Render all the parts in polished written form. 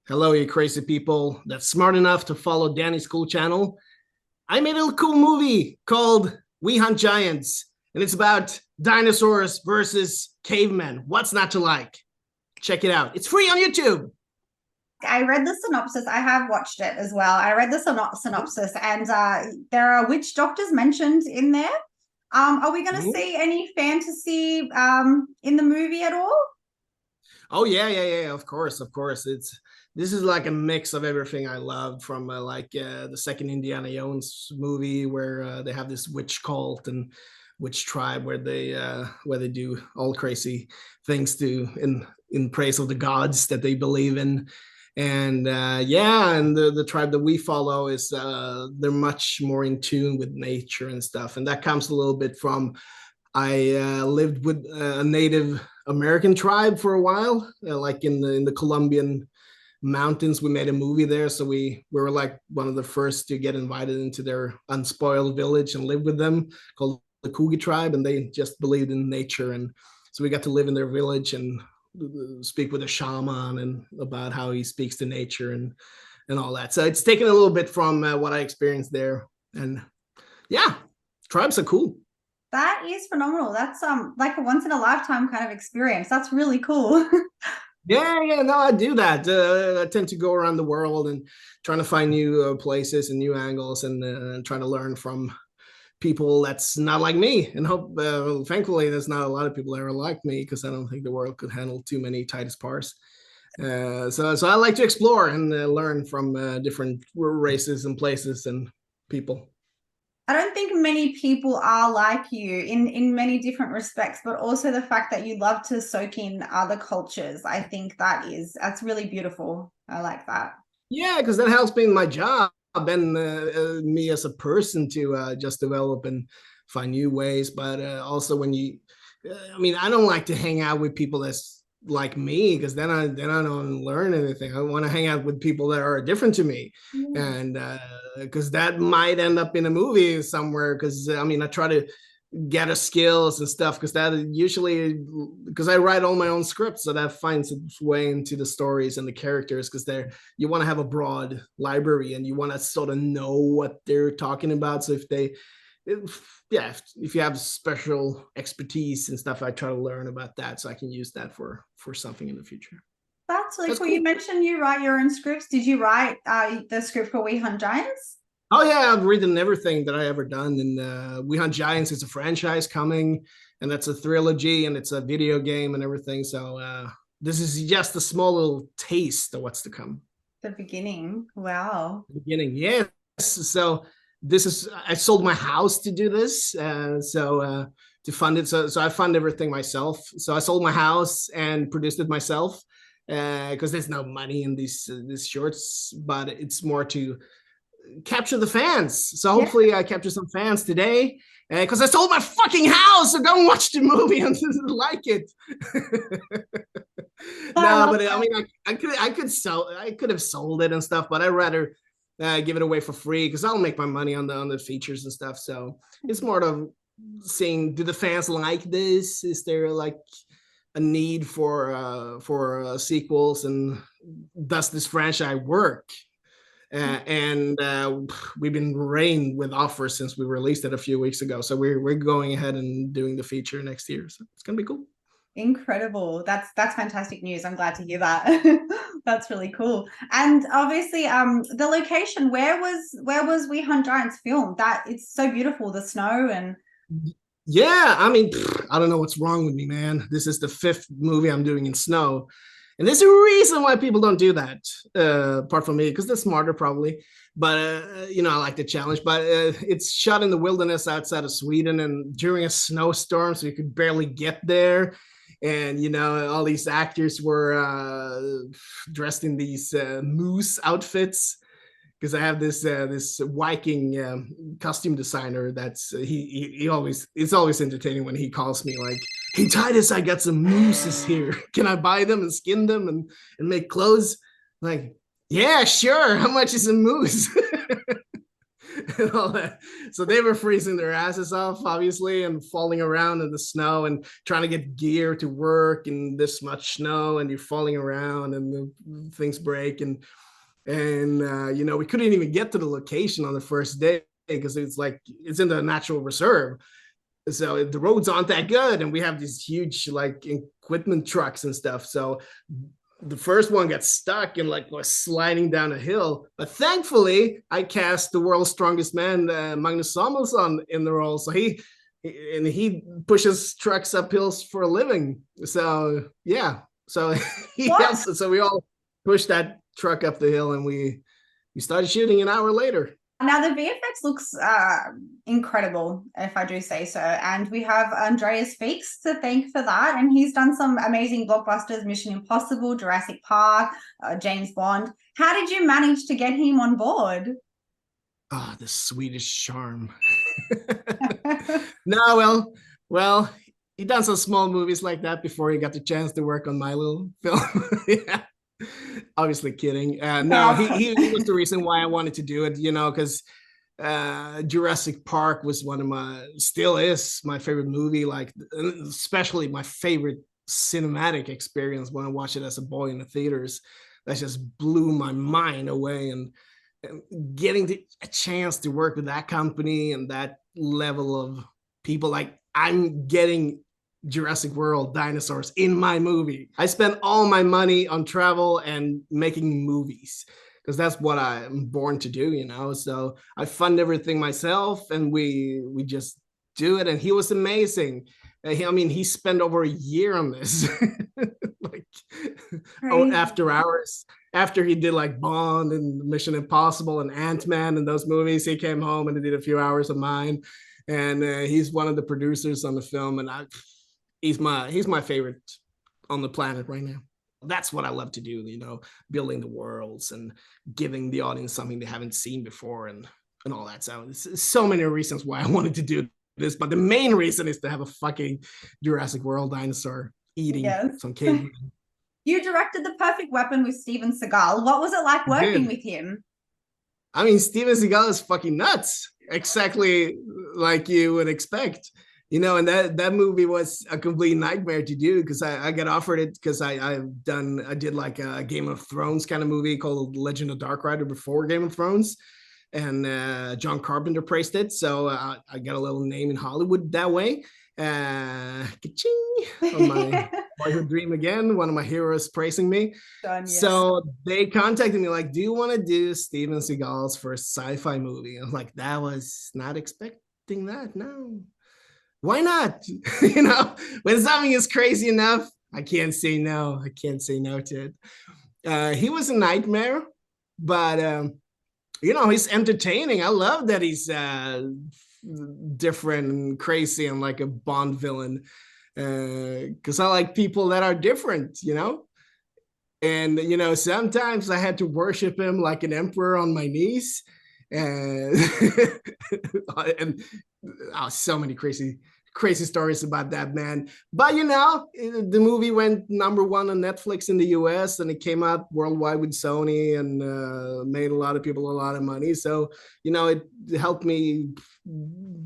Hello, you crazy people that's smart enough to follow Danny's cool channel. I made a cool movie called We Hunt Giants, and it's about dinosaurs versus cavemen. What's not to like? Check it out. It's free on YouTube. I read the synopsis. I have watched it as well. I read the synopsis, and there are witch doctors mentioned in there. Are we going to Mhm. see any fantasy in the movie at all? Oh yeah. Of course, of course. It's this is like a mix of everything I loved from the second Indiana Jones movie where they have this witch cult and witch tribe where they do all crazy things to in praise of the gods that they believe in. And yeah, and the tribe that we follow is they're much more in tune with nature and stuff, and that comes a little bit from I lived with a Native American tribe for a while, like in the Colombian mountains. We made a movie there, so we were like one of the first to get invited into their unspoiled village and live with them, called the Kugi tribe, and they just believed in nature, and so we got to live in their village and speak with a shaman and about how he speaks to nature and all that. So it's taken a little bit from what I experienced there, and yeah, tribes are cool. That is phenomenal. That's like a once in a lifetime kind of experience. That's really cool. Yeah, no, I do that. I tend to go around the world and trying to find new places and new angles and trying to learn from people that's not like me. And hope, thankfully, there's not a lot of people that are like me because I don't think the world could handle too many Titus parts. So I like to explore and learn from different races and places and people. I don't think many people are like you in many different respects, but also the fact that you love to soak in other cultures. I think that's really beautiful. I like that. Yeah, because that helps me in my job and me as a person to just develop and find new ways. But also when I mean, I don't like to hang out with people that's like me because then I don't learn anything. I want to hang out with people that are different to me, Yeah. and because that might end up in a movie somewhere. Because I mean, I try to get a skills and stuff because that usually because I write all my own scripts, so that finds its way into the stories and the characters because they're you want to have a broad library and you want to sort of know what they're talking about. So if you have special expertise and stuff, I try to learn about that so I can use that for something in the future. That's really That's cool. You cool. mentioned you write your own scripts. Did you write the script for We Hunt Giants? Oh yeah, I've written everything that I ever done, and We Hunt Giants is a franchise coming, and that's a trilogy, and it's a video game and everything. So this is just a small little taste of what's to come. The beginning. Wow. Beginning, yes. So this is I sold my house to do this, to fund it. So I fund everything myself. So I sold my house and produced it myself because there's no money in these shorts, but it's more to capture the fans. So Yeah. hopefully I capture some fans today because I sold my fucking house. So go and watch the movie and like it. I No, love but I that. mean, I could have sold it and stuff, but I'd rather give it away for free because I'll make my money on the features and stuff. So it's more of seeing, do the fans like this? Is there like a need for sequels, and does this franchise work? And we've been rained with offers since we released it a few weeks ago. So we're going ahead and doing the feature next year. So it's gonna be cool. Incredible. That's fantastic news. I'm glad to hear that. That's really cool. And obviously, the location, where was We Hunt Giants filmed? That it's so beautiful, the snow and Yeah, I mean, I don't know what's wrong with me, man. This is the fifth movie I'm doing in snow, and there's a reason why people don't do that. Apart from me, because they're smarter probably. But I like the challenge. But it's shot in the wilderness outside of Sweden, and during a snowstorm, so you could barely get there. And all these actors were dressed in these moose outfits because I have this Viking costume designer that's he always it's always entertaining when he calls me like, "Hey Titus, I got some mooses here. Can I buy them and skin them and make clothes?" Like, yeah, sure. How much is a moose? and all that. So they were freezing their asses off, obviously, and falling around in the snow and trying to get gear to work in this much snow, and you're falling around and the things break. And we couldn't even get to the location on the first day because it's like it's in the natural reserve, so the roads aren't that good, and we have these huge like equipment trucks and stuff. So the first one got stuck and like was sliding down a hill, but thankfully I cast the world's strongest man, Magnus Samuelsson, in the role. So he pushes trucks up hills for a living. So yeah, so he helps us. So we all pushed that truck up the hill, and we started shooting an hour later. Now the VFX looks incredible, if I do say so, and we have Andreas Feix to thank for that, and he's done some amazing blockbusters: Mission Impossible, Jurassic Park, James Bond. How did you manage to get him on board? Ah, the Swedish charm. No, well, he done some small movies like that before he got the chance to work on my little film. Yeah. Obviously kidding. No, he was the reason why I wanted to do it, because Jurassic Park was still is my favorite movie, like especially my favorite cinematic experience when I watched it as a boy in the theaters. That just blew my mind away, and getting a chance to work with that company and that level of people, like I'm getting Jurassic World dinosaurs in my movie. I spent all my money on travel and making movies because that's what I'm born to do, So I fund everything myself, and we just do it. And he was amazing. He spent over a year on this, like after hours. After he did like Bond and Mission Impossible and Ant-Man and those movies, he came home and did a few hours of mine. And he's one of the producers on the film, and he's my favorite on the planet right now. That's what I love to do, building the worlds and giving the audience something they haven't seen before, and all that. So it's so many reasons why I wanted to do this, but the main reason is to have a fucking Jurassic World dinosaur eating some cave. You directed The Perfect Weapon with Steven Seagal. What was it like working with him? Steven Seagal is fucking nuts, exactly like you would expect. And that movie was a complete nightmare to do because I got offered it because I did like a Game of Thrones kind of movie called Legend of Dark Rider before Game of Thrones, and John Carpenter praised it, so I got a little name in Hollywood that way. On my boyhood dream again, one of my heroes praising me. Yes. So they contacted me like, do you want to do Steven Seagal's first sci-fi movie? I was like, that was not expecting that. No. Why not? When something is crazy enough, I can't say no. I can't say no to it. He was a nightmare, but he's entertaining. I love that he's different and crazy and like a Bond villain, because I like people that are different, and sometimes I had to worship him like an emperor on my knees, and so many crazy stories about that man. But the movie went #1 on Netflix in the US, and it came out worldwide with Sony, and made a lot of people a lot of money. So it helped me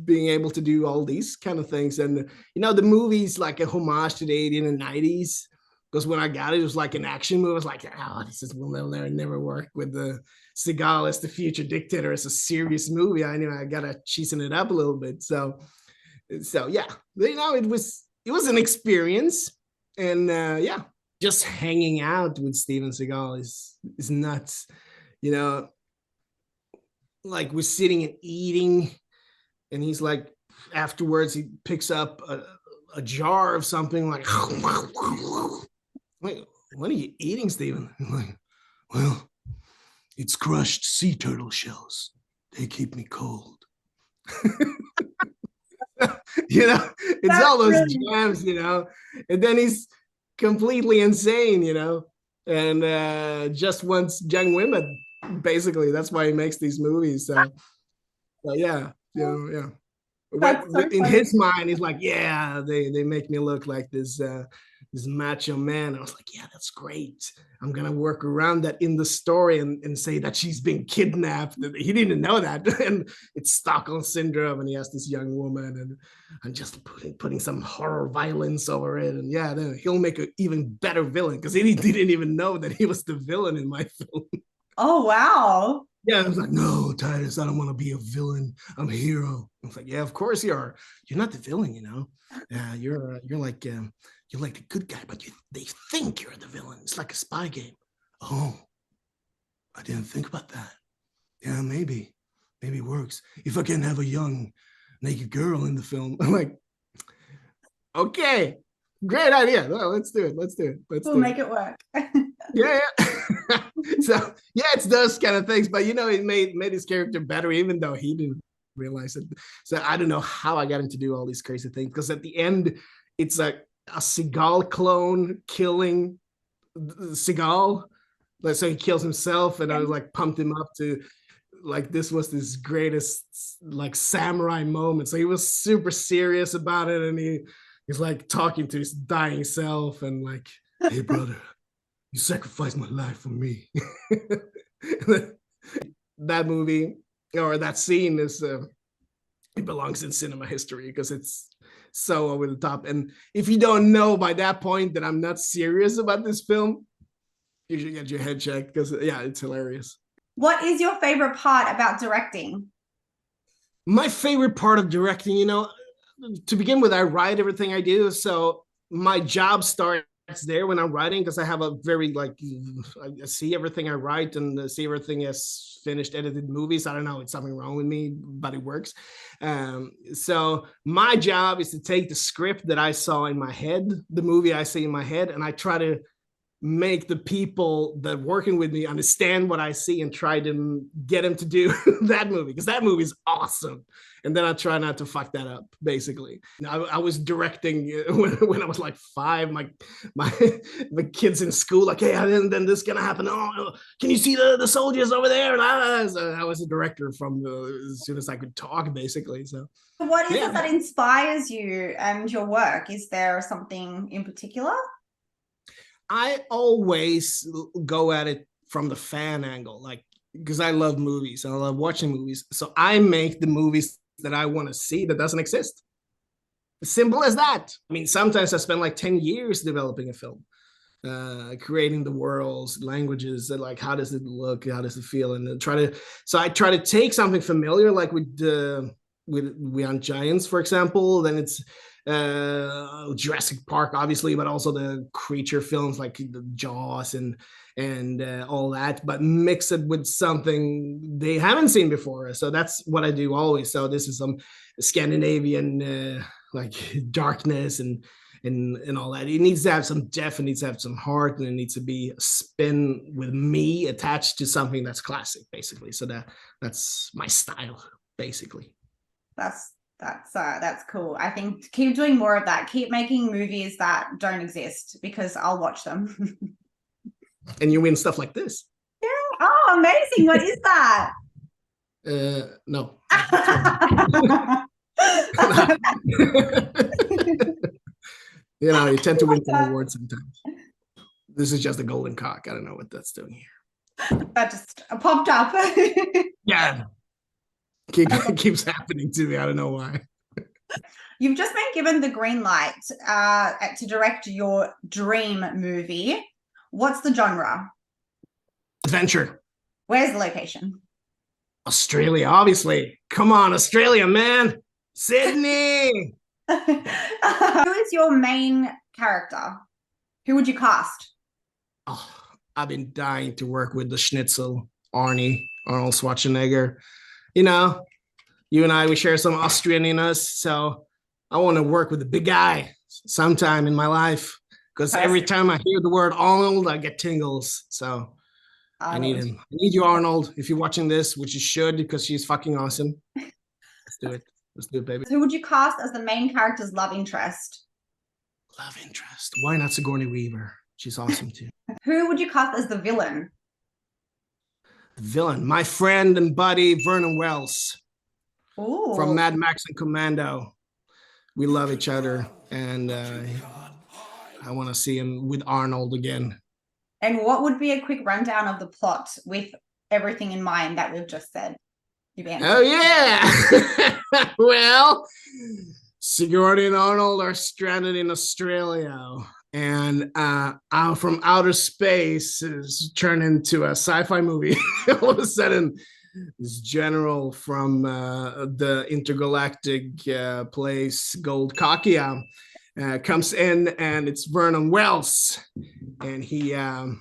being able to do all these kind of things. And the movie's like a homage to the 80s and 90s, because when I got it was like an action movie. I was like, this will never work with the Seagal as the future dictator as a serious movie. I knew I gotta cheesen it up a little bit. So yeah, it was an experience, and yeah, just hanging out with Steven Seagal is nuts. Like we're sitting and eating, and he's like, afterwards he picks up a jar of something, like, wait, what are you eating, Steven? I'm like, well, it's crushed sea turtle shells. They keep me cold. It's that's all those jams, and then he's completely insane, and just wants young women, basically. That's why he makes these movies. So yeah. In his mind, he's like, yeah, they make me look like this this macho man. I was like, yeah, that's great. I'm gonna work around that in the story and say that she's been kidnapped. He didn't know that, and it's Stockholm syndrome, and he has this young woman, and I'm just putting some horror violence over it, and yeah, then he'll make an even better villain because he didn't even know that he was the villain in my film. Oh, wow. Yeah, I was like, no, Titus, I don't want to be a villain. I'm a hero. I was like, yeah, of course you are. You're not the villain, you know. You're like the good guy, but they think you're the villain. It's like a spy game. Oh, I didn't think about that. Yeah, maybe it works if I can have a young naked girl in the film. I'm like, okay, great idea. Well, let's do it. We'll make it work. Yeah. So yeah, it's those kind of things, but it made his character better, even though he didn't realize it. So I don't know how I got him to do all these crazy things, because at the end, it's like a Seagal clone killing Seagal. Like, so he kills himself, and I was like pumped him up to like this was his greatest like samurai moment. So he was super serious about it, and he's like talking to his dying self and like, hey brother, you sacrificed my life for me. That movie or that scene is it belongs in cinema history because it's so over the top. And if you don't know by that point that I'm not serious about this film, you should get your head checked, because yeah, it's hilarious. What is your favorite part about directing? My favorite part of directing, to begin with, I write everything I do. So my job starts there when I'm writing, because I have a very I see everything I write and see everything as finished edited movies. I don't know, it's something wrong with me, but it works. So my job is to take the script that I saw in my head, the movie I see in my head, and I try to make the people that are working with me understand what I see and try to get them to do that movie, because that movie is awesome. And then I try not to fuck that up, basically. I was directing when I was like 5, my kids in school, like, hey, then this is gonna happen. Oh, can you see the soldiers over there? And so I was a director from as soon as I could talk, basically. So what is it that inspires you and your work? Is there something in particular? I always go at it from the fan angle, like, because I love movies and I love watching movies. So I make the movies that I want to see that doesn't exist. Simple as that. I mean, sometimes I spend like 10 years developing a film, creating the worlds, languages, like how does it look, how does it feel, and I try to take something familiar, like with We Hunt Giants, for example. Then it's Jurassic Park, obviously, but also the creature films like the Jaws and all that, but mix it with something they haven't seen before. So that's what I do always. So this is some Scandinavian like darkness and all that. It needs to have some depth, it needs to have some heart, and it needs to be a spin with me attached to something that's classic, basically. So that's my style, basically. That's cool. I think keep doing more of that. Keep making movies that don't exist, because I'll watch them. And you win stuff like this. Yeah. Oh, amazing. What is that? No. You tend to win some awards sometimes. This is just a golden cock. I don't know what that's doing here. That just popped up. Yeah. Keeps happening to me. I don't know why. You've just been given the green light to direct your dream movie. What's the genre? Adventure. Where's the location? Australia, obviously. Come on, Australia, man. Sydney. Who is your main character? Who would you cast? Oh, I've been dying to work with the Schnitzel, Arnold Schwarzenegger. You and I, we share some Austrian in us, so I want to work with the big guy sometime in my life, because every time I hear the word Arnold, I get tingles. So I need him. I need you, Arnold, if you're watching this, which you should, because she's fucking awesome. Let's do it, baby. Who would you cast as the main character's love interest? Love interest. Why not Sigourney Weaver? She's awesome too. Who would you cast as the villain? The villain, my friend and buddy Vernon Wells. Ooh. From Mad Max and Commando. We love each other, and I want to see him with Arnold again. And what would be a quick rundown of the plot with everything in mind that we've just said? You've answered. Oh yeah. Well, Sigourney and Arnold are stranded in Australia, and from outer space is turned into a sci-fi movie. All of a sudden, this general from the intergalactic place Gold Kakia comes in, and it's Vernon Wells, and he Arnold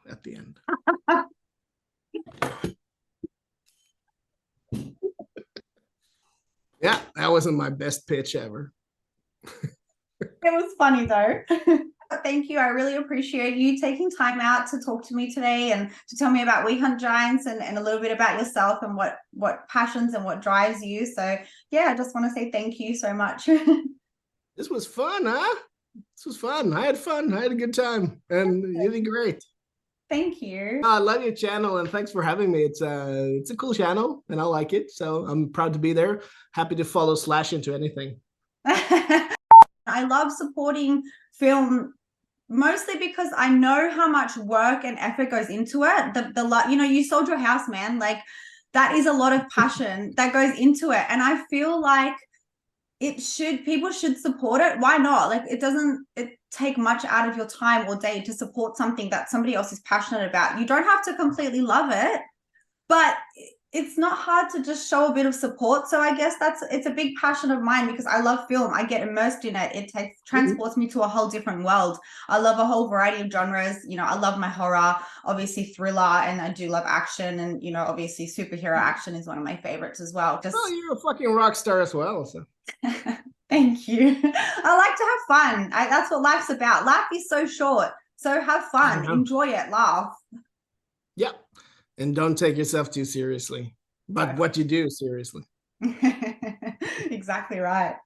at the end. Yeah, that wasn't my best pitch ever. It was funny though. Thank you. I really appreciate you taking time out to talk to me today and to tell me about We Hunt Giants and a little bit about yourself and what passions and what drives you. So yeah, I just want to say thank you so much. This was fun, huh? This was fun. I had fun. I had a good time, and you did great. Thank you. I love your channel, and thanks for having me. It's a cool channel, and I like it. So I'm proud to be there. Happy to follow Slash into anything. I love supporting film mostly because I know how much work and effort goes into it. You sold your house, man. Like that is a lot of passion that goes into it. And I feel like people should support it. Why not? Like it doesn't take much out of your time or day to support something that somebody else is passionate about. You don't have to completely love it, but it's not hard to just show a bit of support. So I guess it's a big passion of mine because I love film. I get immersed in it. It transports me to a whole different world. I love a whole variety of genres. I love my horror, obviously thriller, and I do love action. And, obviously superhero action is one of my favorites as well. You're a fucking rock star as well. So. Thank you. I like to have fun. That's what life's about. Life is so short. So have fun, enjoy it, laugh. Yeah. And don't take yourself too seriously, but what you do seriously. Exactly right.